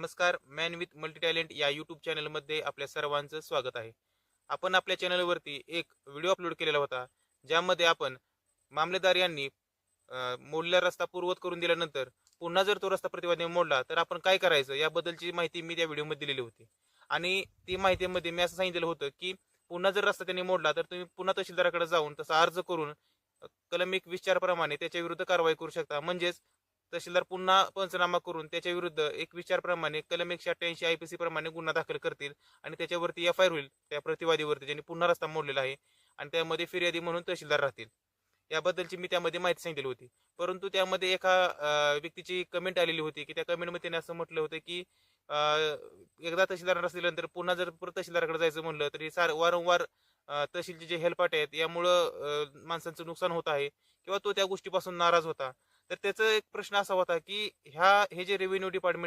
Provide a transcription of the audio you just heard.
नमस्कार. Man with multi talent या YouTube चॅनलमध्ये आपल्या सर्वांचं स्वागत आहे. आपण आपल्या चॅनलवरती एक व्हिडिओ अपलोड केलेला होता, ज्यामध्ये आपण मामलेदार यांनी मोडलेला रस्ता पूर्ववत करून दिल्यानंतर पुन्हा जर तो रस्ता प्रतिवादीने मोडला तर आपण काय करायचं याबद्दलची माहिती मी त्या व्हिडिओमध्ये दिलेली होती. आणि ती माहितीमध्ये मी असं सांगितलेलं होतं की पुन्हा जर रस्ता त्यांनी मोडला तर तुम्ही पुन्हा तहसीलदाराकडे जाऊन तसा अर्ज करून कलम 124 प्रमाणे त्याच्या विरुद्ध कारवाई करू शकता. म्हणजेच तहसीलदार पुन्हा पंचनामा करून त्याच्या विरुद्ध 124 प्रमाणे कलम 188 IPC प्रमाणे गुन्हा दाखल करतील आणि त्याच्यावरती FIR होईल त्या प्रतिवादीवरती ज्यांनी पुन्हा रस्ता मोडलेला आहे आणि त्यामध्ये फिर्यादी म्हणून तहसीलदार राहतील. याबद्दलची मी त्यामध्ये माहिती सांगितली होती. परंतु त्यामध्ये एका व्यक्तीची कमेंट आलेली होती की त्या कमेंटमध्ये त्याने असं म्हटलं होतं की अ, एकदा तहसीलदारांना रस्ता दिल्यानंतर पुन्हा जर परत तहसीलदाराकडे जायचं म्हणलं तरी वारंवार तहसीलचे जे हेलपाटे आहेत यामुळं माणसांचं नुकसान होत आहे किंवा तो त्या गोष्टीपासून नाराज होता. तर त्याचा एक प्रश्न असा होता की हे जे रेव्हेन्यू डिपार्टमेंट